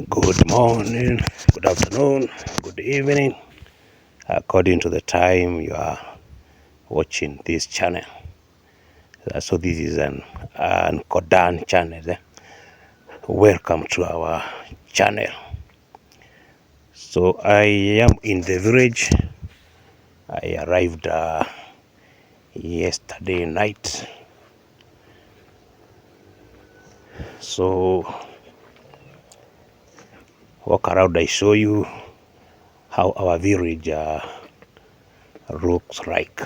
Good morning, good afternoon, good evening, according to the time you are watching this channel. So this is an Kodan channel. Welcome to our channel. So I am in the village. I arrived yesterday night. So walk around, I show you how our village looks like.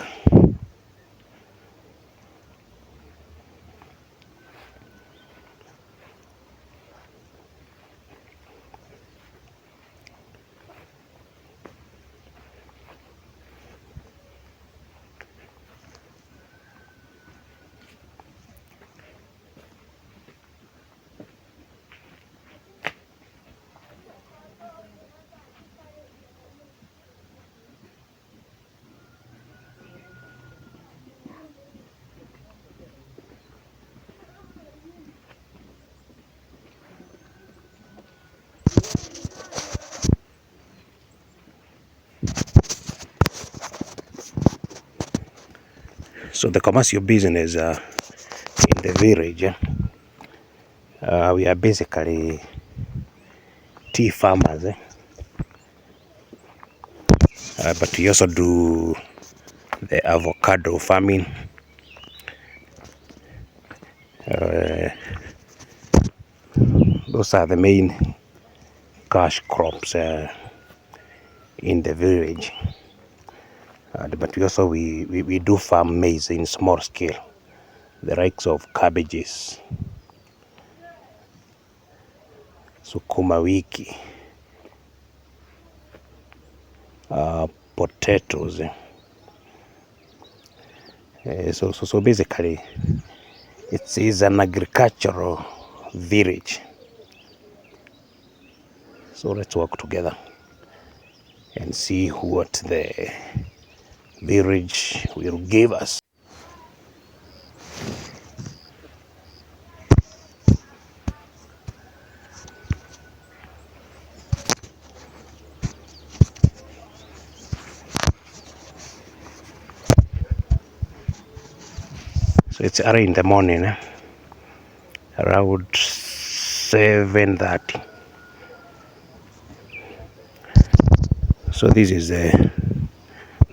So the commercial business in the village, we are basically tea farmers, but we also do the avocado farming. Those are the main cash crops in the village. But we also we do farm maize in small scale, the likes of cabbages, sukuma wiki, potatoes. So basically, it is an agricultural village. So let's work together and see what the village will give us. So it's early in the morning, around 7:30. So this is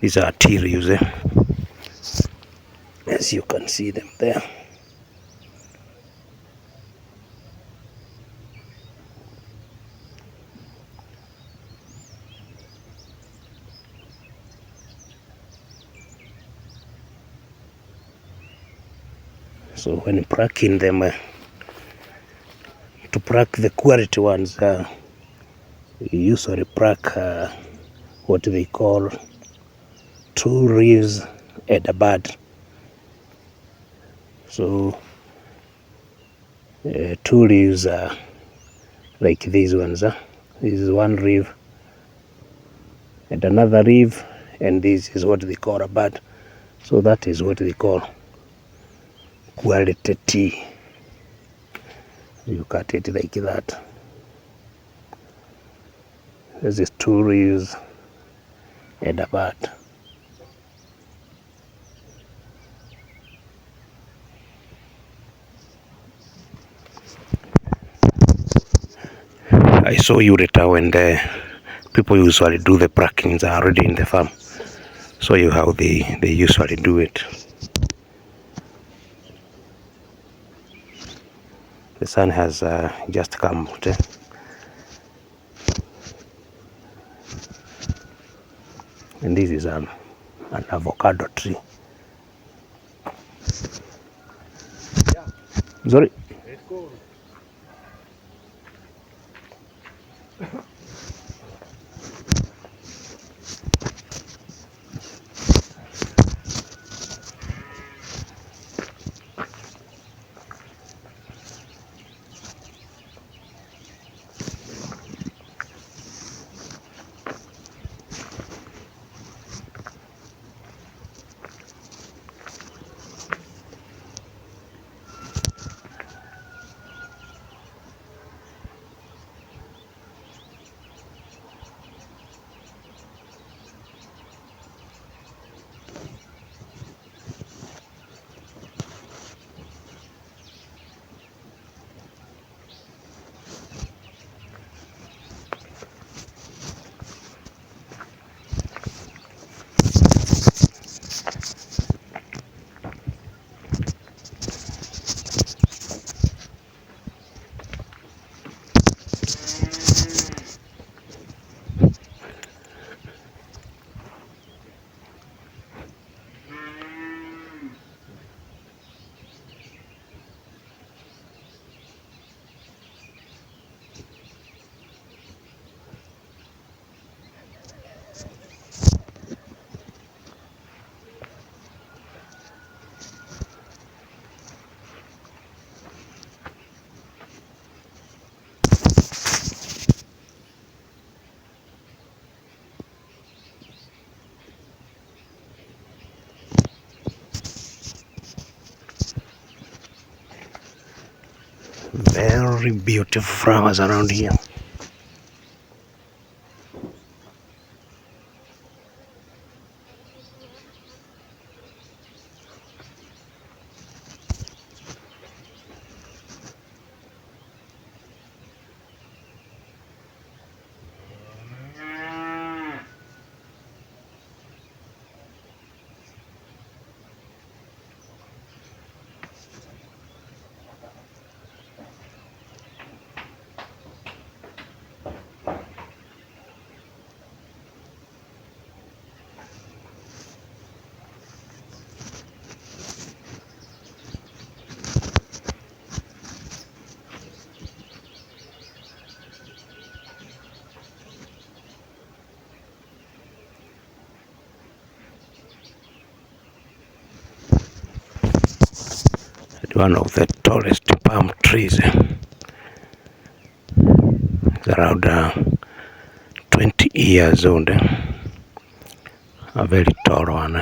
these are tea leaves, as you can see them there. So when packing them, to pack the quality ones, you usually pack what they call two leaves and a bud. So two leaves are like these ones. This is one leaf and another leaf, and this is what they call a bud. So that is what they call quality tea. You cut it like that. This is two leaves and a bud. I saw you later when the people usually do the packings are already in the farm. Show you how they usually do it. The sun has just come out. And this is an avocado tree. Sorry. very beautiful flowers around here. One of the tallest palm trees, around 20 years old, a very tall one.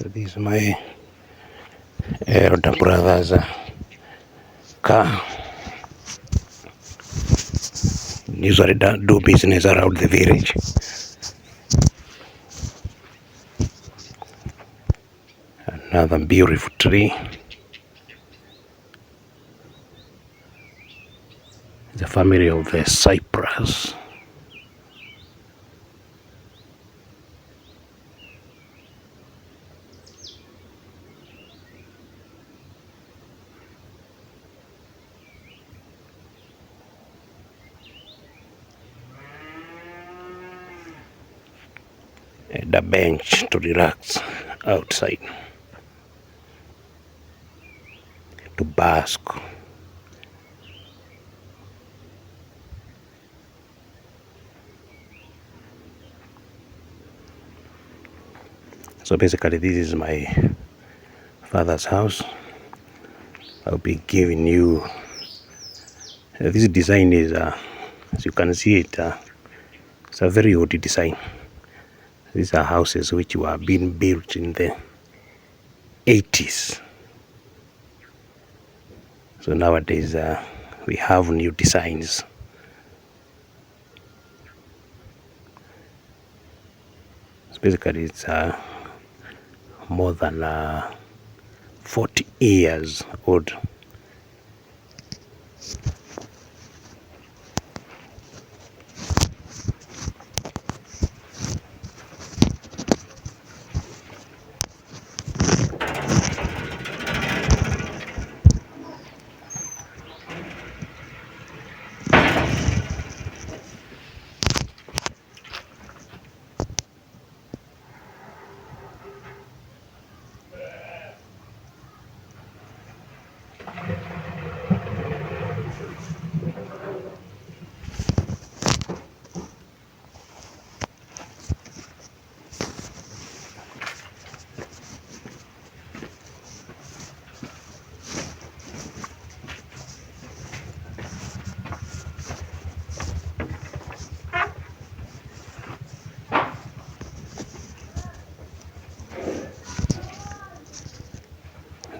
So this is my elder brother's car. Usually do business around the village. Another beautiful tree. The family of the cypress. And a bench to relax outside, to bask. So basically this is my father's house. I'll be giving you this design is as you can see it, it's a very old design. These are houses which were being built in the 80s. So nowadays we have new designs. So basically it's more than 40 years old.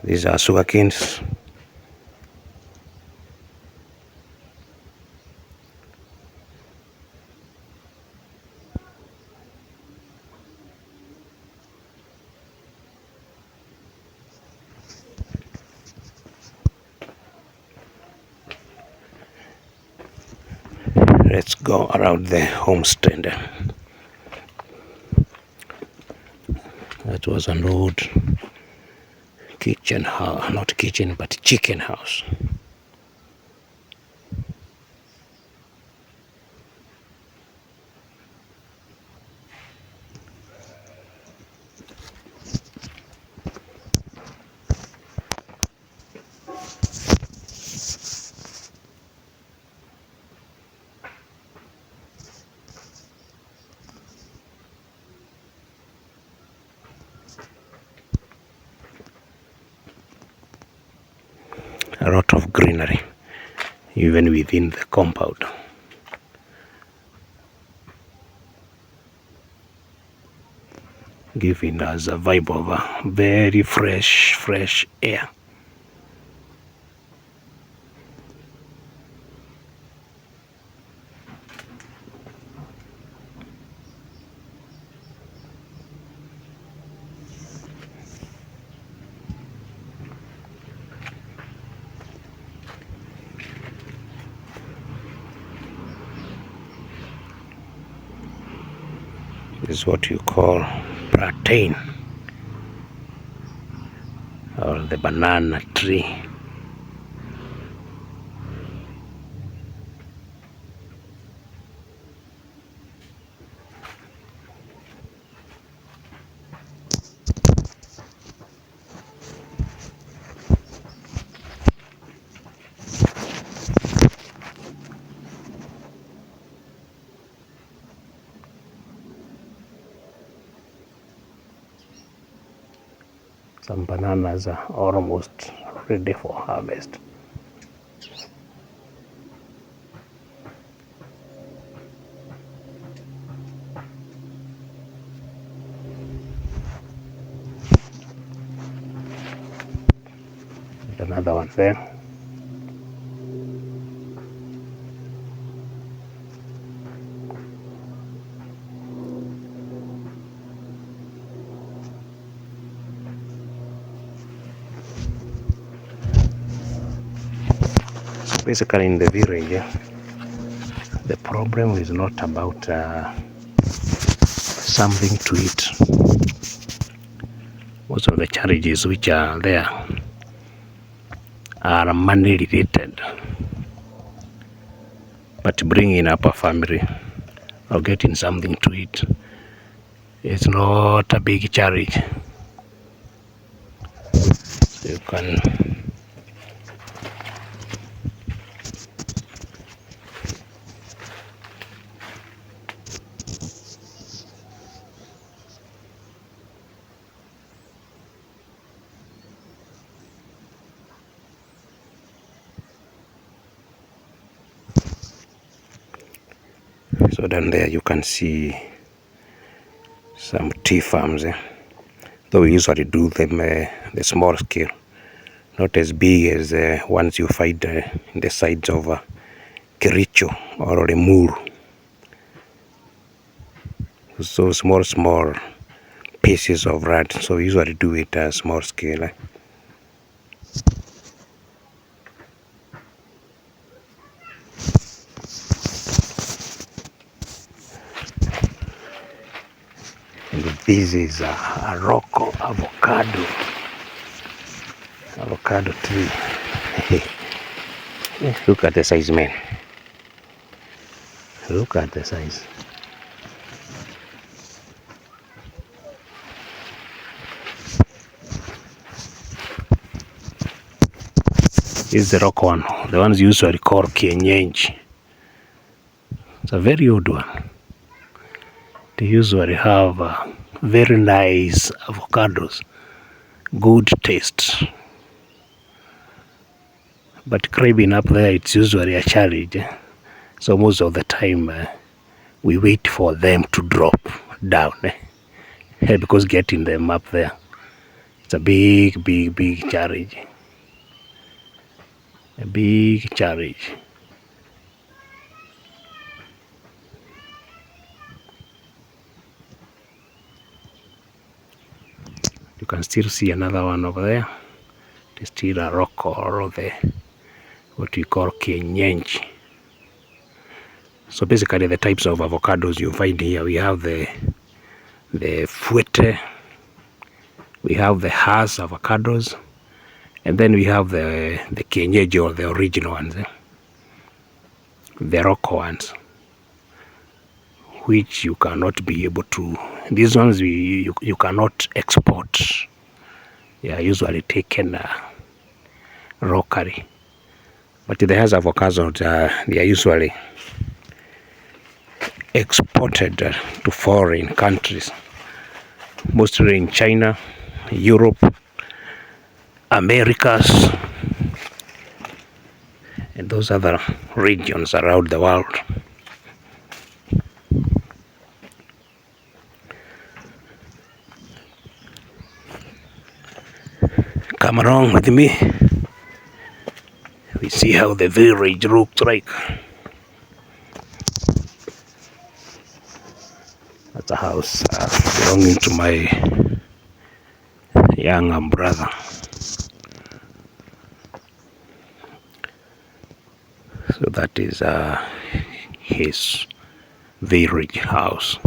These are sugarcanes. Let's go around the homestead. That was an old kitchen house, not kitchen, but chicken house. A lot of greenery, even within the compound. Giving us a vibe of a very fresh air. This is what you call plantain, or the banana tree. Some bananas are almost ready for harvest. Another one there. Basically, in the village, the problem is not about something to eat. Most of the challenges which are there are money related, but bringing up a family or getting something to eat is not a big challenge. So you can so down there you can see some tea farms, though we usually do them the small scale, not as big as ones you find in the sides of Kericho or Lemuru. So small pieces of land, so we usually do it small scale. And this is a Rocco avocado tree. Look at the size, man. Look at the size. This is the rock one, the ones usually called kienyeji. It's a very old one. They usually have very nice avocados, good taste. But craving up there, it's usually a challenge. So most of the time, we wait for them to drop down, because getting them up there, it's a big challenge. A big challenge. You can still see another one over there. It's still a rock or the what we call kienyeji. So basically the types of avocados you find here, we have the Fuerte, we have the Hass avocados, and then we have the Kienyeji, or the original ones, the Rocco ones, which you cannot be able to, these ones you cannot export. They are usually taken locally. But the Hass avocados, they are usually exported to foreign countries, mostly in China, Europe, Americas, and those other regions around the world. Come along with me. We see how the village looks like. That's a house belonging to my younger brother. So that is his village house.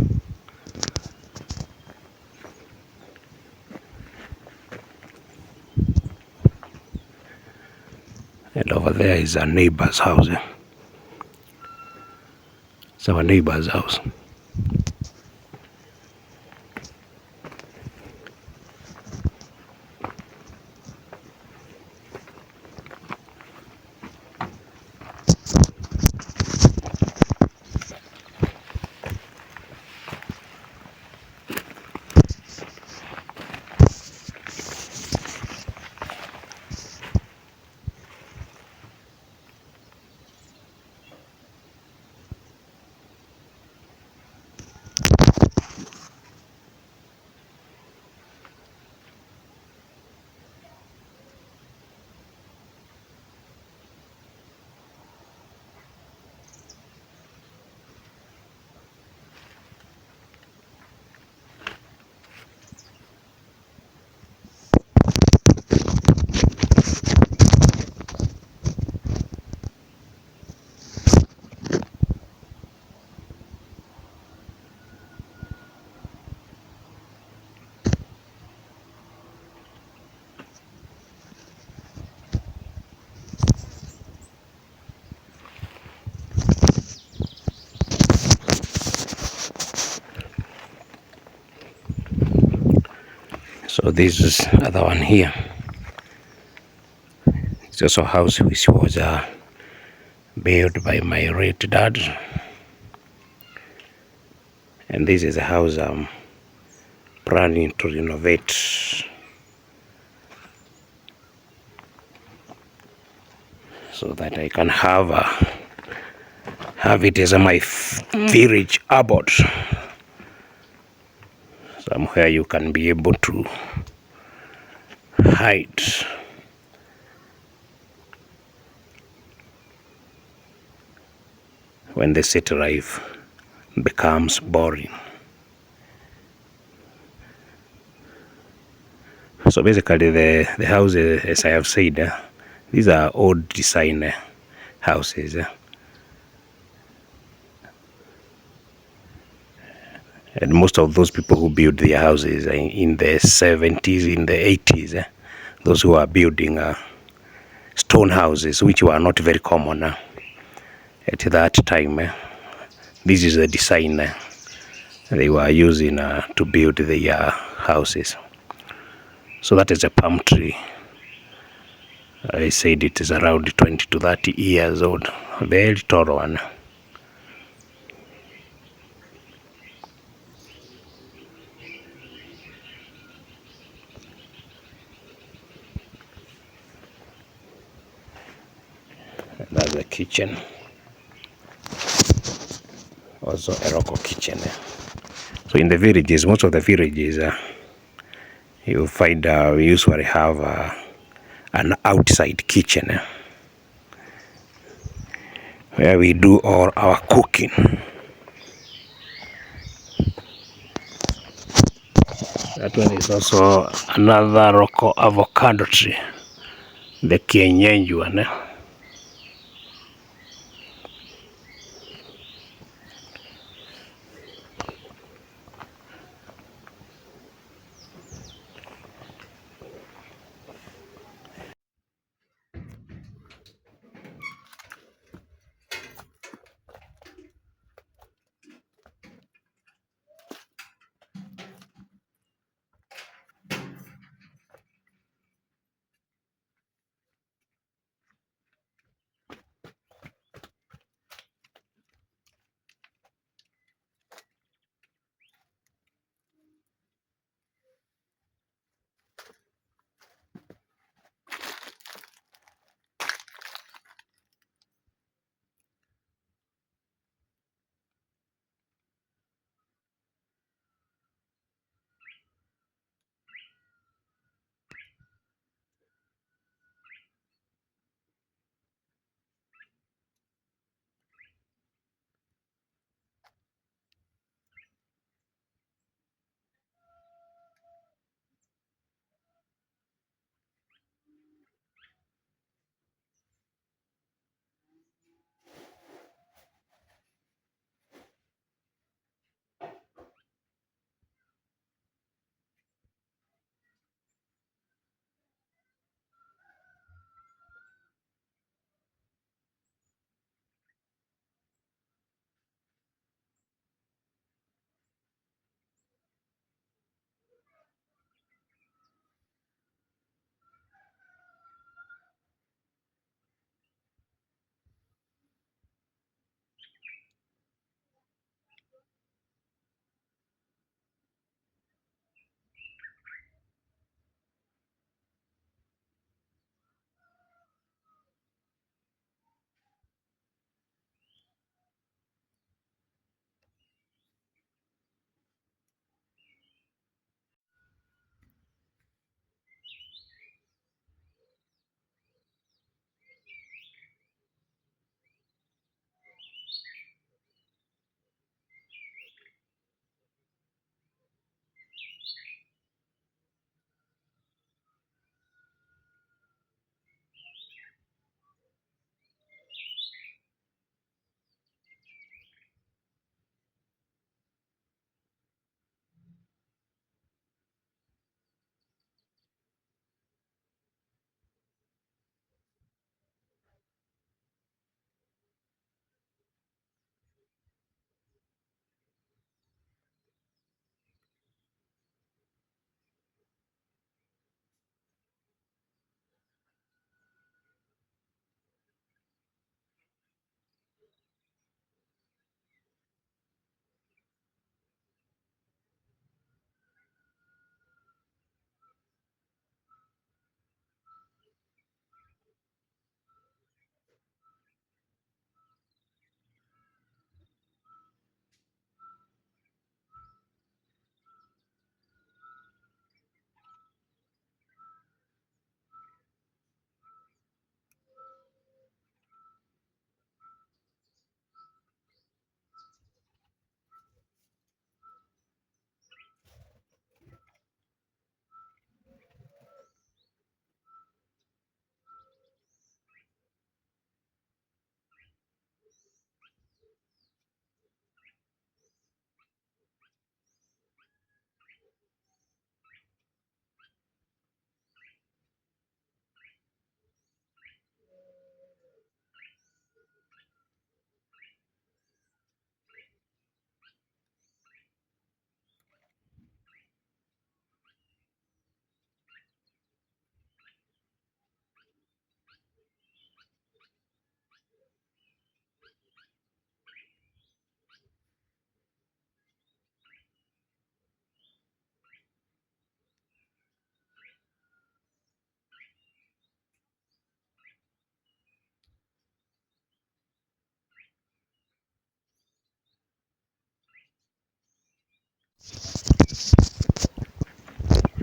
And over there is a neighbor's house. It's our neighbor's house. So this is other one here. It's also a house which was built by my late dad. And this is a house I'm planning to renovate. So that I can have it as my village abode. Somewhere you can be able to hide when the city life becomes boring. So basically the houses, as I have said, these are old design houses. And most of those people who built their houses in the 70s, in the 80s, those who are building stone houses, which were not very common at that time. This is the design they were using to build their houses. So that is a palm tree. I said it is around 20 to 30 years old. A very tall one. That's the kitchen. Also a local kitchen. So in the villages, most of the villages, you find we usually have an outside kitchen where we do all our cooking. That one is also another local avocado tree, the Kienyeji one.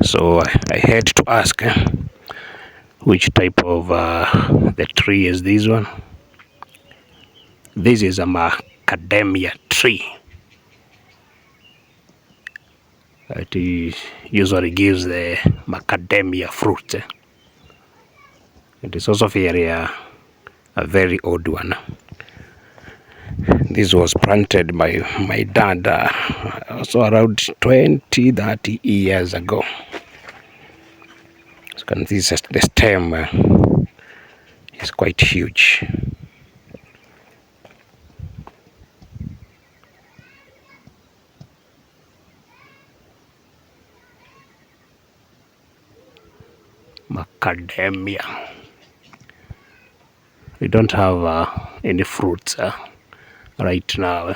So I had to ask which type of the tree is this one. This is a macadamia tree. It usually gives the macadamia fruit. It is also a very old one. This was planted by my dad also around 20-30 years ago. So this is the stem is quite huge. Macadamia. We don't have any fruits right now.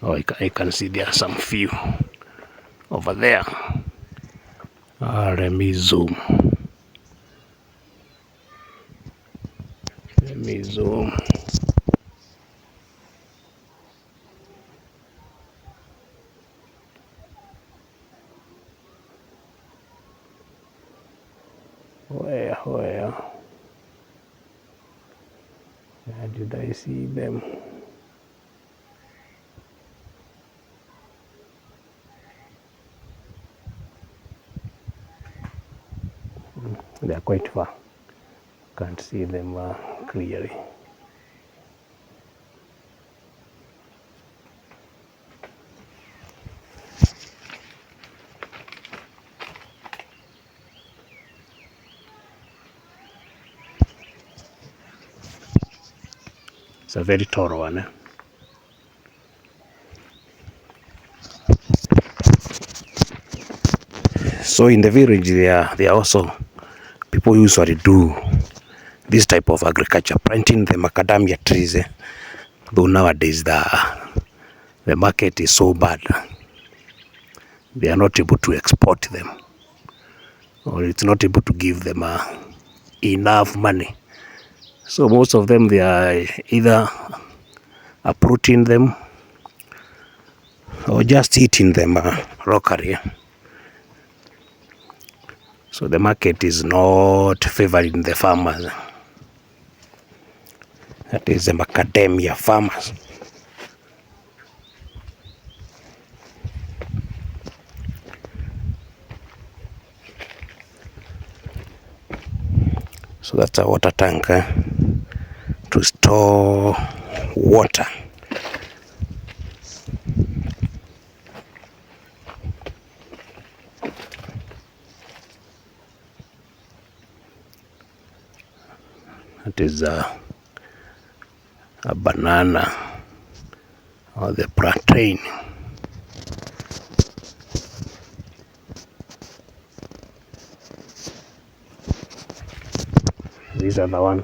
Oh, I can see there are some few over there. Let me zoom. Let me zoom. Where did I see them? They are quite far. Can't see them clearly. It's a very tall one. So in the village, there are also people usually do this type of agriculture, planting the macadamia trees. Though nowadays the market is so bad, they are not able to export them, or it's not able to give them enough money. So most of them, they are either uprooting them or just eating them locally. So the market is not favoring the farmers. That is the macadamia farmers. So that's a water tank to store water. That is a banana or the plantain. These are the one.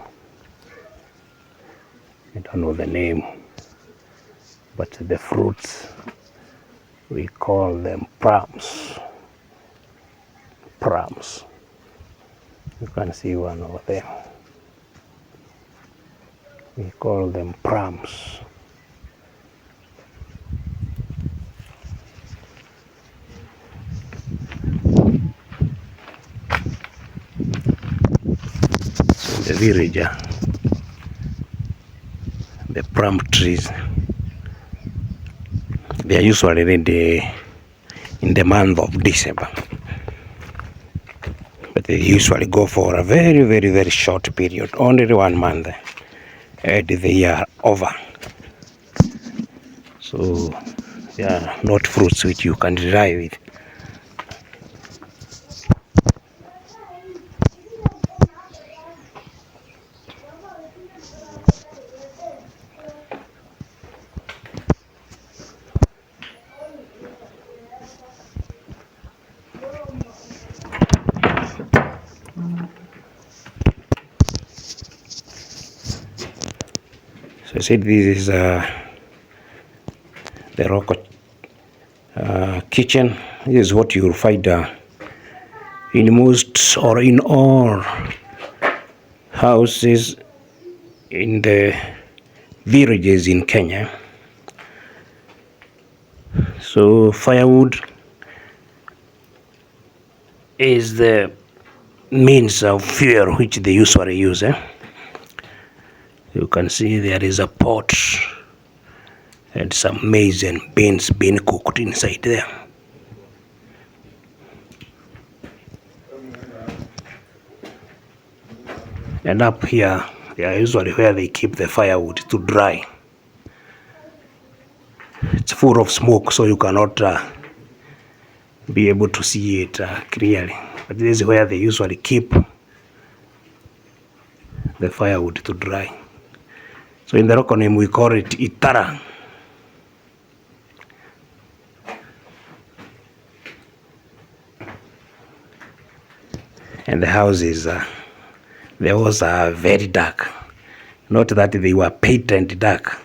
I don't know the name, but the fruits, we call them plums. Plums. You can see one over there. We call them plums. So in the village, the plum trees, they are usually in the month of December, but they usually go for a very, very, very short period, only 1 month, and they are over. So they are not fruits which you can rely with. So I said this is the Rocco kitchen. This is what you will find in most or in all houses in the villages in Kenya. So firewood is the means of fuel which they usually use. You can see there is a pot and some maize and beans being cooked inside there. And up here, they are usually where they keep the firewood to dry. It's full of smoke, so you cannot be able to see it clearly. But this is where they usually keep the firewood to dry. So in the local name we call it Itara. And the houses, the walls are very dark. Not that they were painted dark,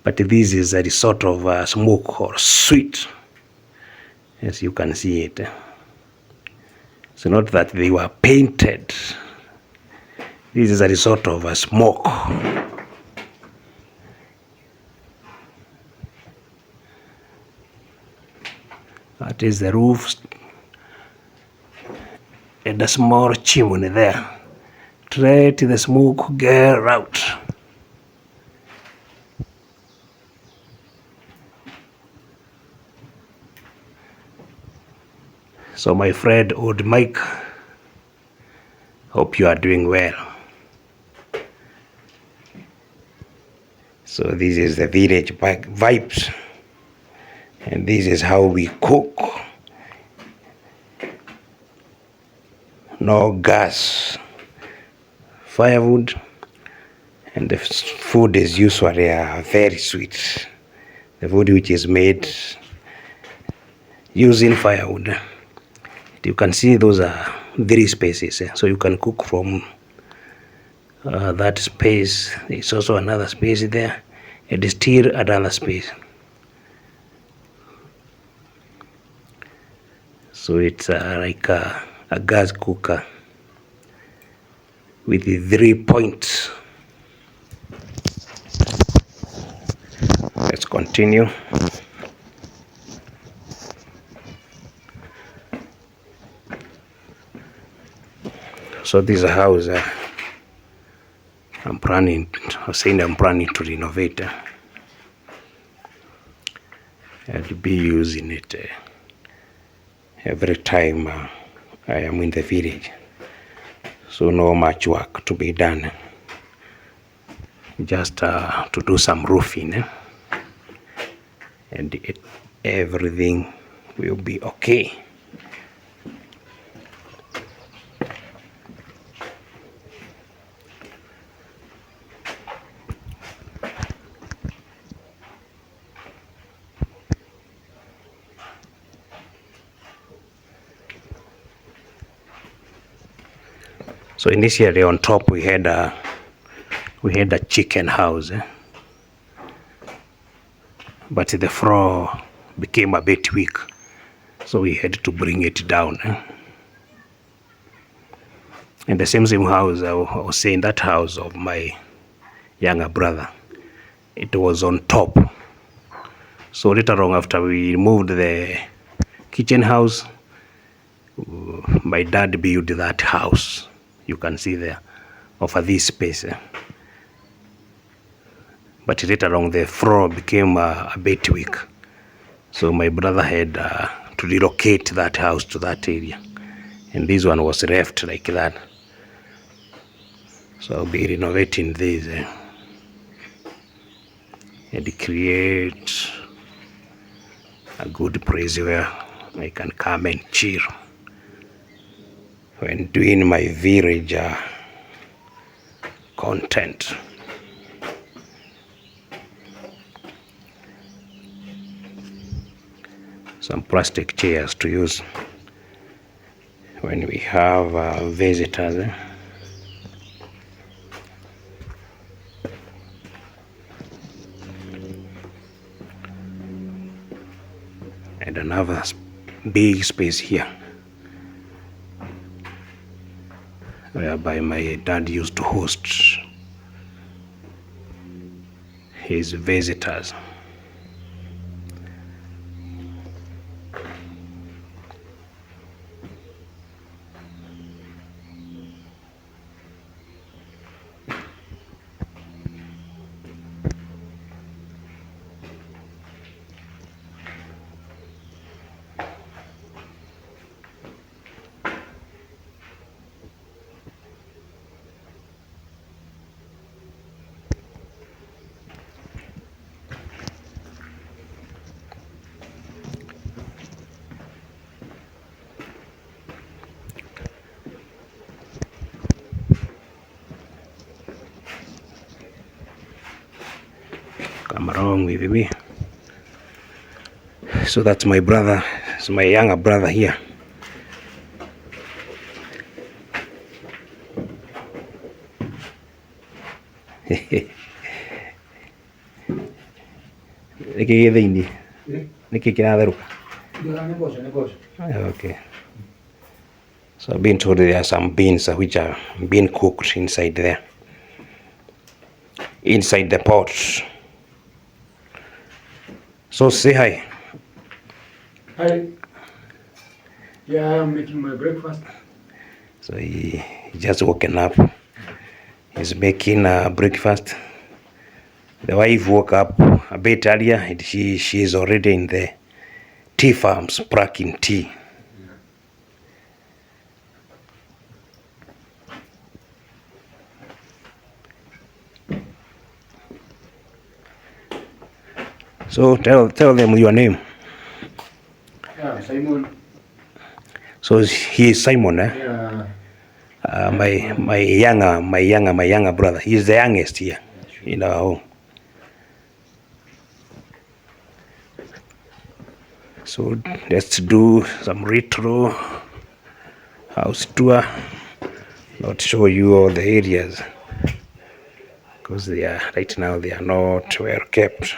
but this is a sort of smoke or sweet, as you can see it. So not that they were painted. This is a result of a smoke. That is the roof and a small chimney there. Try to the smoke get out. So my friend old Mike, hope you are doing well. So this is the village vibes, and this is how we cook. No gas, firewood, and the food is usually very sweet. The food which is made using firewood. You can see those are very spaces, so you can cook from that space. There's also another space there. It is still another space. So it's like a gas cooker with 3 points. Let's continue. So this house I'm planning to renovate. I'll be using it every time I am in the village. So no much work to be done. Just to do some roofing, and everything will be okay. So initially on top we had a chicken house, but the floor became a bit weak, so we had to bring it down. And the same house I was saying, that house of my younger brother, it was on top. So later on, after we moved the kitchen house, my dad built that house. You can see there, over this space. But later on, the floor became a bit weak. So my brother had to relocate that house to that area. And this one was left like that. So I'll be renovating this and create a good place where I can come and chill when doing my village content. Some plastic chairs to use when we have visitors. And another big space here whereby my dad used to host his visitors. along with me. So that's my brother. It's my younger brother here. Okay. So I've been told there are some beans which are being cooked inside there, inside the pot. So say hi. Hi. Yeah, I'm making my breakfast. So he just woken up. He's making breakfast. The wife woke up a bit earlier and she is already in the tea farms packing tea. So tell them your name. Yeah, Simon. So he is Simon, eh? Yeah. My younger brother. He's the youngest here in our home. So let's do some retro house tour. Not show you all the areas because right now they are not well kept.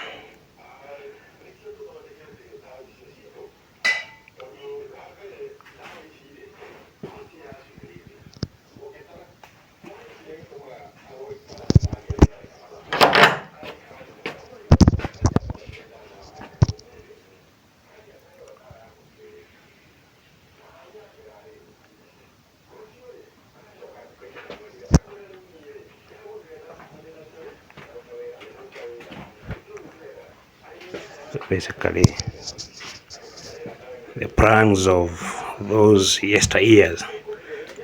So basically, the plans of those yesteryears,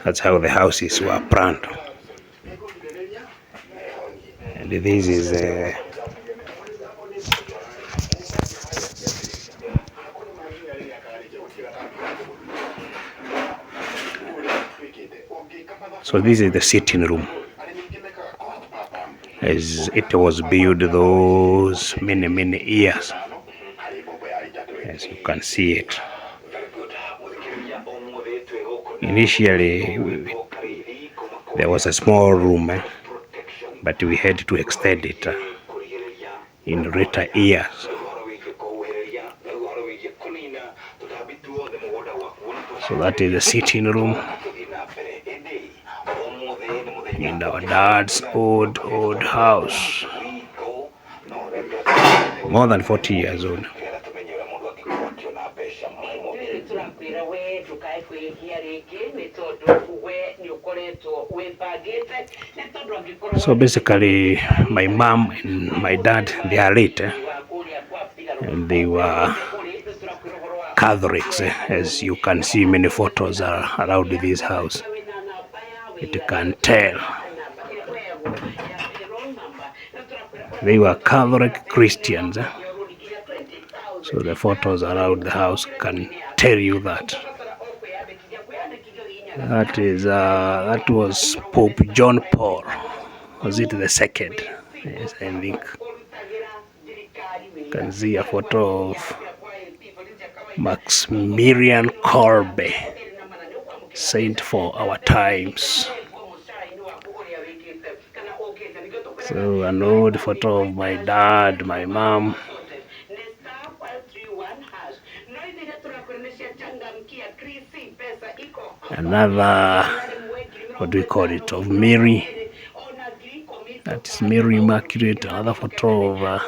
that's how the houses were planned. And this is so this is the sitting room, as it was built those many years, as you can see it. Initially there was a small room, but we had to extend it in later years. So that is the sitting room in our dad's old house, more than 40 years old. So basically, my mom and my dad, they are late, and they were Catholics, as you can see many photos are around this house. It can tell they were Catholic Christians. So the photos around the house can tell you that. That was Pope John Paul. Was it the second? Yes, I think. You can see a photo of Maximilian Kolbe, saint for our times. So an old photo of my dad, my mom. Another, what do we call it, of Mary. That is Mary Immaculate. Another photo of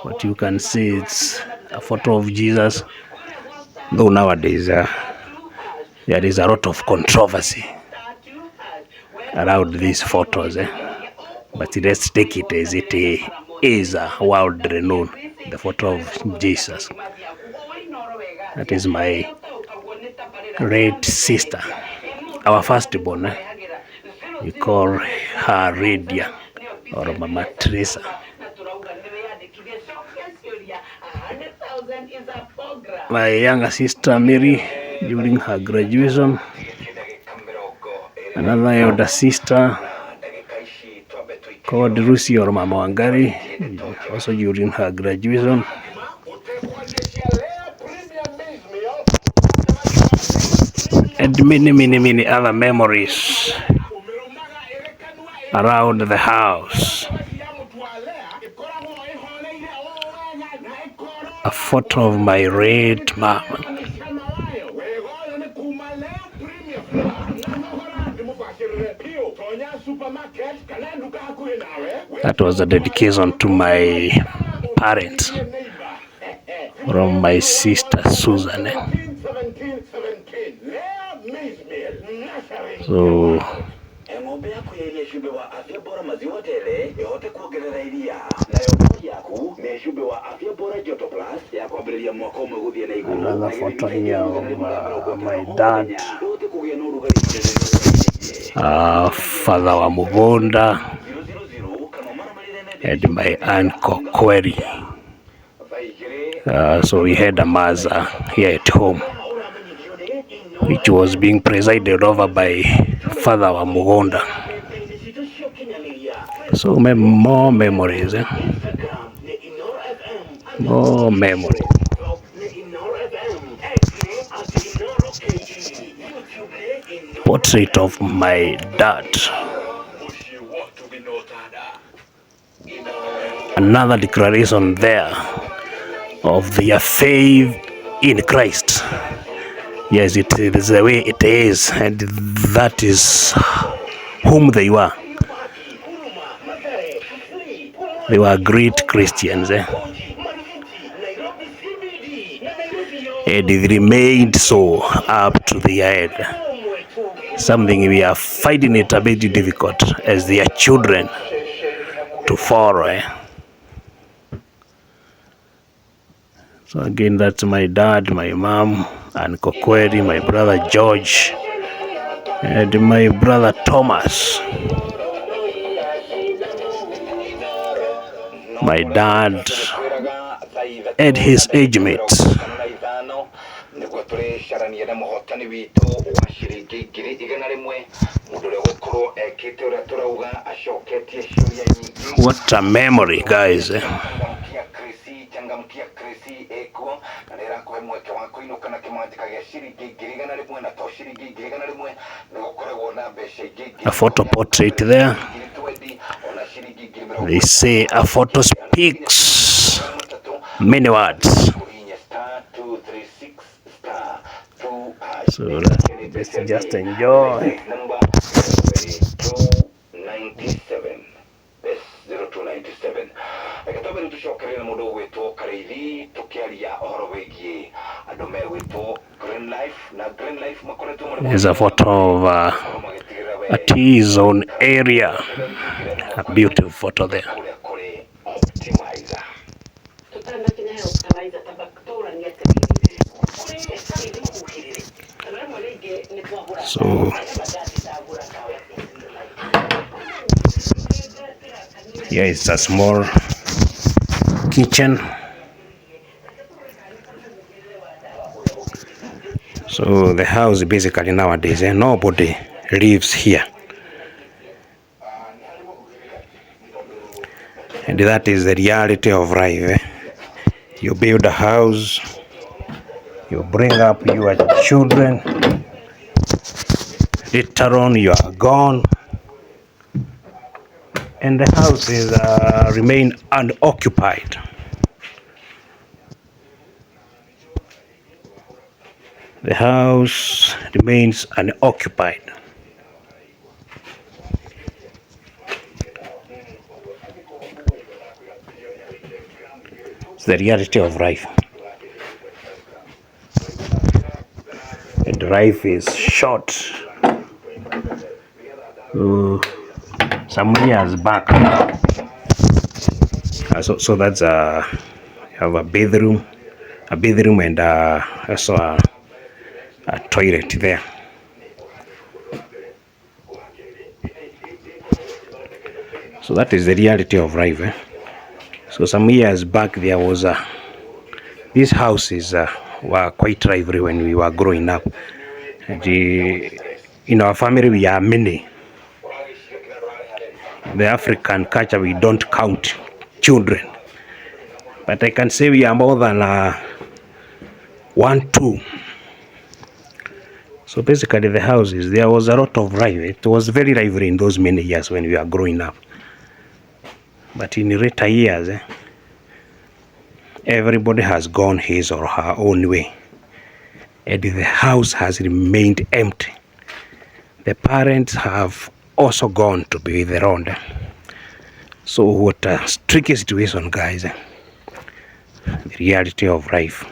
what you can see, it's a photo of Jesus. Though nowadays there is a lot of controversy around these photos, but let's take it as it is worldly known, the photo of Jesus. That is my great sister, our firstborn. We call her Lydia or Mama Teresa. My younger sister Mary during her graduation. Another elder sister called Lucy or Mama Wangari Also during her graduation. And many other memories around the house. A photo of my late mom. That was a dedication to my parents from my sister Susan. So another photo here of my dad, Father wa Mugonda, and my uncle Kweri. So we had a maza here at home, which was being presided over by Father wa Mugonda. So more memories, more memories. Portrait of my dad. Another declaration there of their faith in Christ. Yes, it is the way it is, and that is whom they were. They were great Christians, and it remained so up to the end. Something we are finding it a bit difficult as their children to follow. So again, that's my dad, my mom, and Kokweri, my brother George, and my brother Thomas. My dad and his age mates. What a memory, guys. A photo portrait there. They say a photo speaks many words. So let's just enjoy. 297. Yes, 0297. There's a photo of a T-zone area. A beautiful photo there. So here is a small kitchen. So the house basically nowadays, nobody lives here. And that is the reality of life. You build a house, you bring up your children, later on you are gone, and the house is remain unoccupied. The house remains unoccupied. It's the reality of life. And life is short. Some years back, so that's you have a bedroom and also a toilet there. So that is the reality of life. So some years back there was these houses were quite lively when we were growing up. And in our family we are many. The African culture, we don't count children. But I can say we are more than 1, 2. So basically the houses, there was a lot of life. It was very lively in those many years when we were growing up. But in later years, everybody has gone his or her own way. And the house has remained empty. The parents have also gone to be with their own. So what a tricky situation, guys. The reality of life.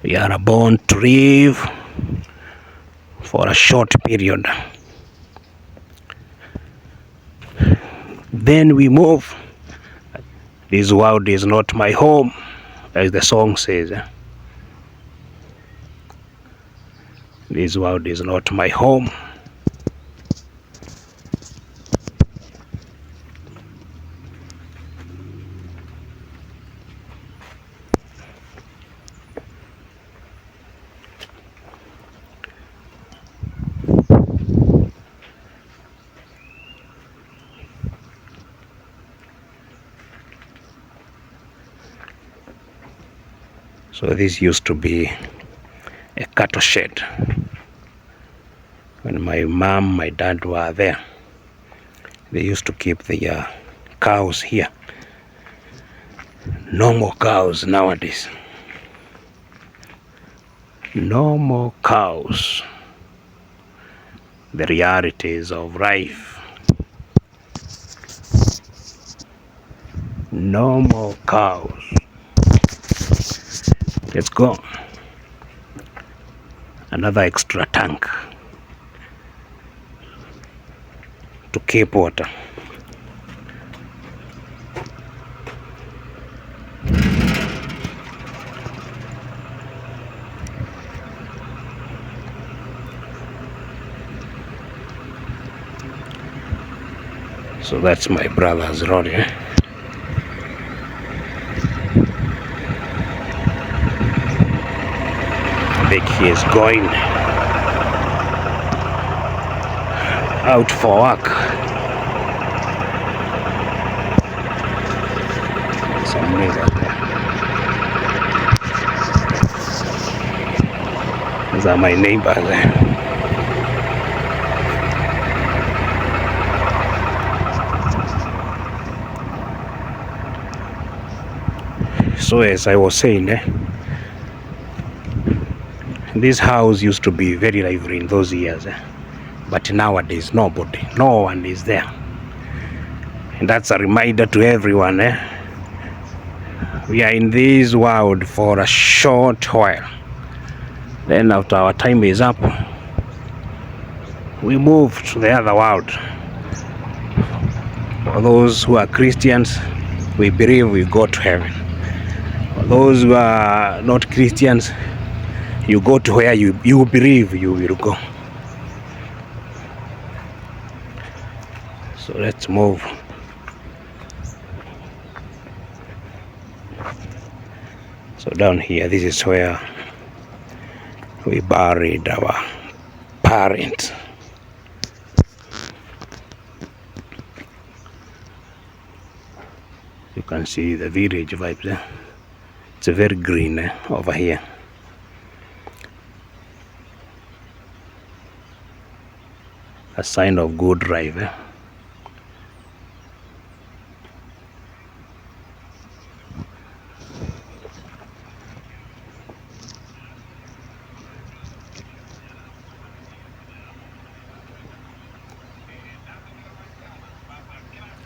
We are born to live for a short period. Then we move. This world is not my home, as the song says. This world is not my home. So this used to be a cattle shed. When my mom, my dad were there, they used to keep the cows here. No more cows nowadays. No more cows. The realities of life. No more cows. Let's go. Another extra tank to keep water. So that's my brother's road, I think he is going out for work. Some neighbors there. These are my neighbors there. So as I was saying, this house used to be very lively in those years, but nowadays nobody, no one is there. And that's a reminder to everyone, we are in this world for a short while. Then after our time is up, we move to the other world. For those who are Christians, we believe we go to heaven. For those who are not Christians, you go to where you believe you will go. So let's move. So down here, this is where we buried our parents. You can see the village vibes there. It's very green over here. A sign of good drive.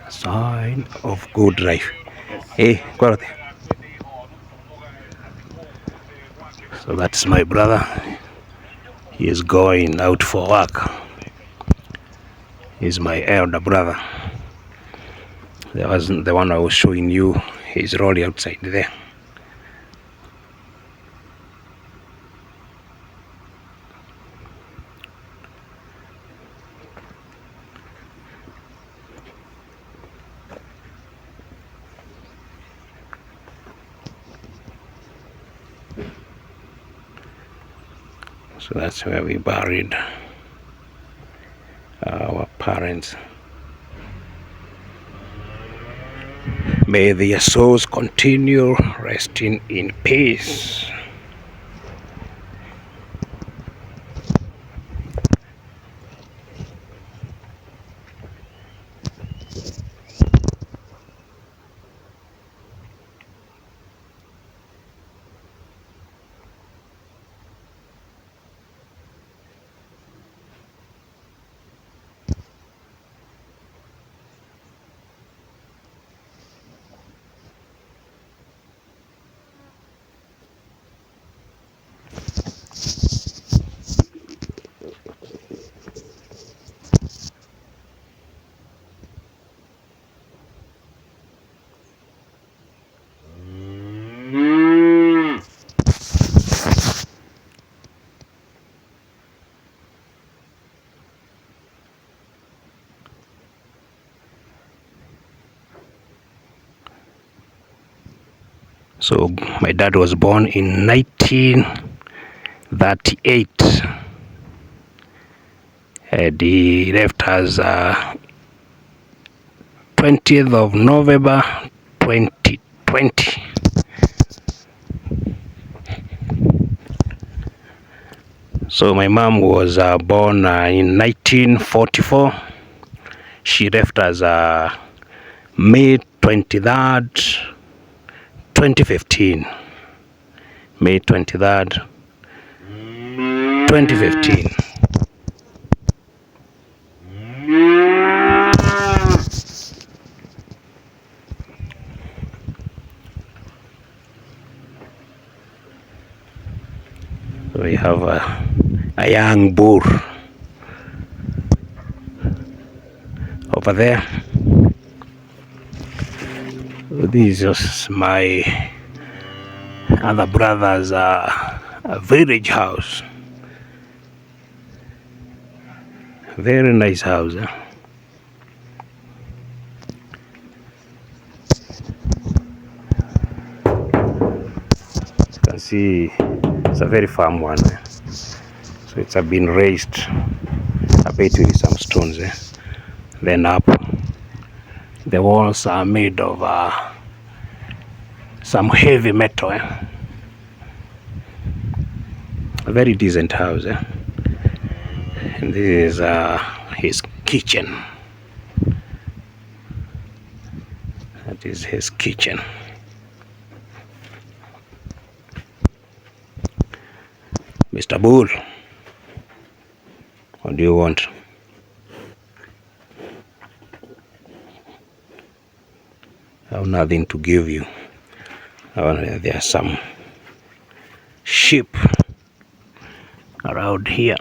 Sign of good life. Hey, quality. So that's my brother. He is going out for work. He's my elder brother. There wasn't the one I was showing you. He's rolling outside there. So that's where we buried our parents. May their souls continue resting in peace. So my dad was born in 1938 and he left us 20th of November 2020. So my mom was born in 1944. She left us May 23rd 2015. May 23rd 2015. We have a young bull over there. This is my other brother's village house. Very nice house. You can see it's a very firm one. So it's been raised a bit with some stones. Then up, the walls are made of some heavy metal. A very decent house. And this is his kitchen. That is his kitchen. Mr. Bull, what do you want? I have nothing to give you. There are some sheep around here.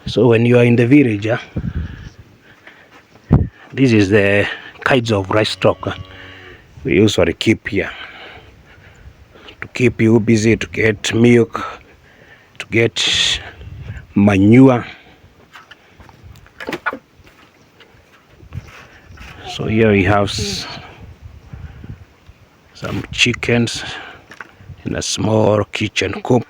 So when you are in the village, this is the kinds of rice stock we usually keep here to keep you busy, to get milk, to get manure. So here we have some chickens in a small kitchen coop.